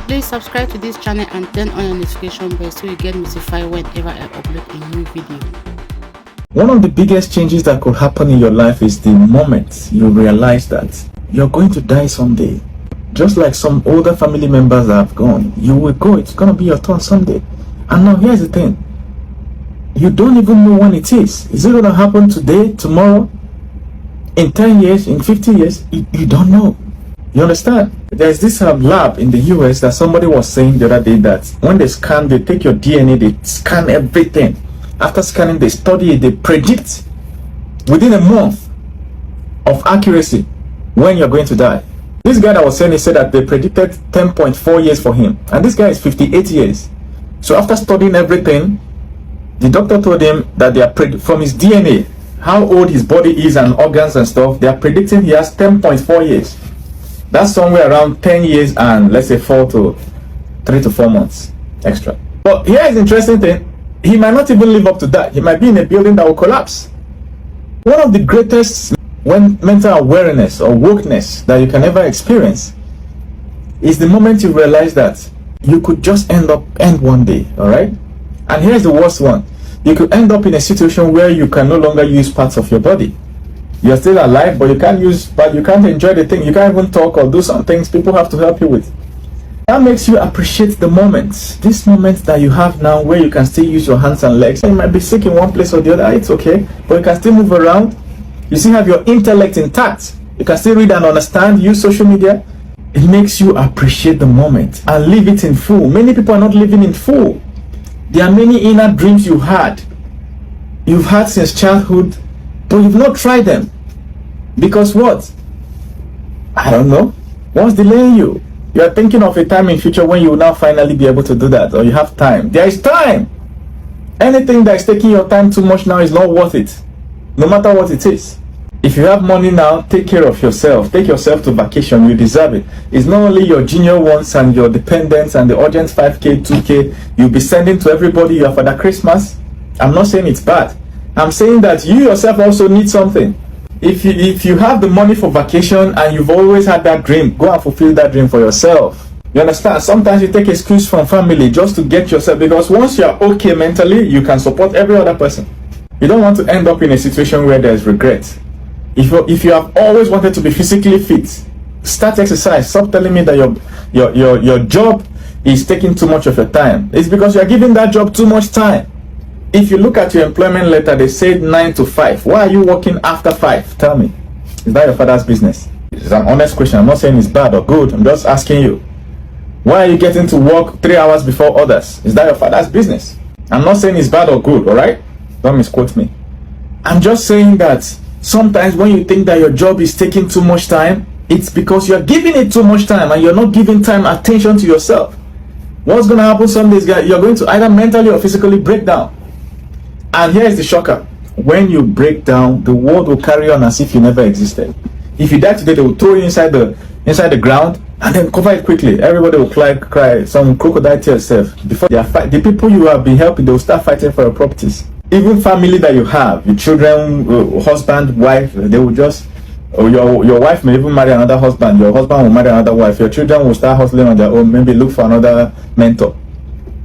Please subscribe to this channel and turn on your notification bell so you get notified whenever I upload a new video. One of the biggest changes that could happen in your life is the moment you realize that you're going to die someday. Just like some older family members have gone, you will go. It's going to be your turn someday. And now here's the thing. You don't even know when it is. Is it going to happen today, tomorrow, in 10 years, in 50 years? You don't know. You understand? There's this lab in the US that somebody was saying the other day that when they scan, they take your DNA, they scan everything. After scanning, they study it, they predict within a month of accuracy when you're going to die. This guy that was saying, he said that they predicted 10.4 years for him. And this guy is 58 years. So after studying everything, the doctor told him that they are from his DNA, how old his body is and organs and stuff, they are predicting he has 10.4 years. That's somewhere around 10 years and let's say 3 to 4 months extra. But here is the interesting thing. He might not even live up to that. He might be in a building that will collapse. One of the greatest mental awareness or wokeness that you can ever experience is the moment you realize that you could just end one day, all right? And here's the worst one. You could end up in a situation where you can no longer use parts of your body. You're still alive, but you can't enjoy the thing. You can't even talk or do some things people have to help you with. That makes you appreciate the moment. This moment that you have now where you can still use your hands and legs. You might be sick in one place or the other, it's okay, but you can still move around. You still have your intellect intact. You can still read and understand, use social media. It makes you appreciate the moment and live it in full. Many people are not living in full. There are many inner dreams you've had since childhood, but you've not tried them. Because what? I don't know. What's delaying you? You are thinking of a time in future when you will now finally be able to do that, or you have time. There is time. Anything that is taking your time too much now is not worth it, no matter what it is. If you have money now, take care of yourself. Take yourself to vacation. You deserve it. It's not only your junior ones and your dependents and the urgent 5K, 2K you'll be sending to everybody you have for that Christmas. I'm not saying it's bad. I'm saying that you yourself also need something. If you have the money for vacation and you've always had that dream, go and fulfill that dream for yourself. You understand? Sometimes you take excuse from family just to get yourself, because once you're okay mentally, you can support every other person. You don't want to end up in a situation where there's regret. If you have always wanted to be physically fit, start exercise. Stop telling me that your job is taking too much of your time. It's because you're giving that job too much time. If you look at your employment letter, they said 9 to 5. Why are you working after 5? Tell me. Is that your father's business? It's an honest question. I'm not saying it's bad or good. I'm just asking you. Why are you getting to work 3 hours before others? Is that your father's business? I'm not saying it's bad or good, alright? Don't misquote me. I'm just saying that sometimes when you think that your job is taking too much time, it's because you're giving it too much time and you're not giving attention to yourself. What's going to happen some days, guys? You're going to either mentally or physically break down. And here is the shocker. When you break down, the world will carry on as if you never existed. If you die today, they will throw you inside the ground and then cover it quickly. Everybody will cry some crocodile tears. Before they fight, the people you have been helping, they will start fighting for your properties. Even family that you have, your children, husband, wife, they will just, or your wife may even marry another husband. Your husband will marry another wife. Your children will start hustling on their own. Maybe look for another mentor.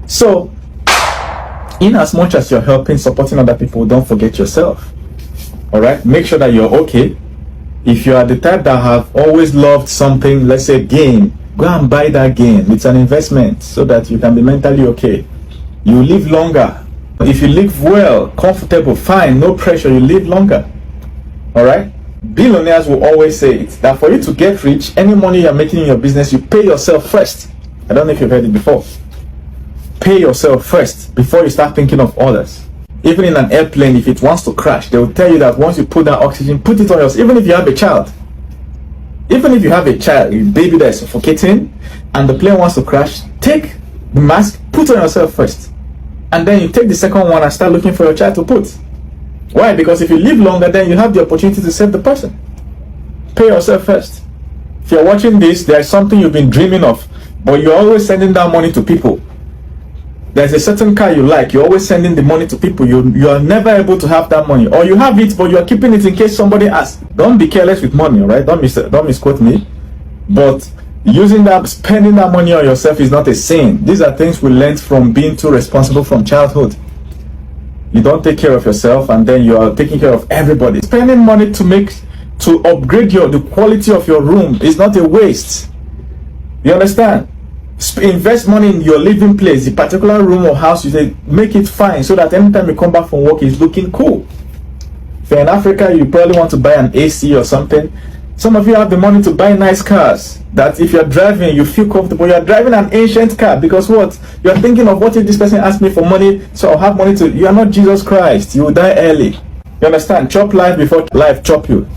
So, in as much as you're helping, supporting other people, don't forget yourself. Alright? Make sure that you're okay. If you are the type that have always loved something, let's say game, go and buy that game. It's an investment so that you can be mentally okay. You live longer. If you live well, comfortable, fine, no pressure, you live longer. Alright? Billionaires will always say it, that for you to get rich, any money you're making in your business, you pay yourself first. I don't know if you've heard it before. Pay yourself first before you start thinking of others. Even in an airplane, if it wants to crash, they will tell you that once you put that oxygen, put it on yourself. Even if you have a child, a baby that is suffocating, and the plane wants to crash, take the mask, put on yourself first, and then you take the second one and start looking for your child to put. Why? Because if you live longer, then you have the opportunity to save the person. Pay yourself first. If you're watching this, there is something you've been dreaming of, but you're always sending down money to people. There's a certain car you like, you're always sending the money to people. You are never able to have that money, or you have it but you're keeping it in case somebody asks. Don't be careless with money, alright? Don't misquote me. But Using that, spending that money on yourself is not a sin. These are things we learned from being too responsible from childhood. You don't take care of yourself and then you are taking care of everybody. Spending money to upgrade the quality of your room is not a waste. You understand? Invest money in your living place, the particular room or house you say, make it fine so that anytime you come back from work, it's looking cool. If you're in Africa, you probably want to buy an AC or something. Some of you have the money to buy nice cars that if you're driving, you feel comfortable. You're driving an ancient car because what? You're thinking of what if this person asks me for money, so I'll have money to... You are not Jesus Christ. You will die early. You understand? Chop life before life chop you.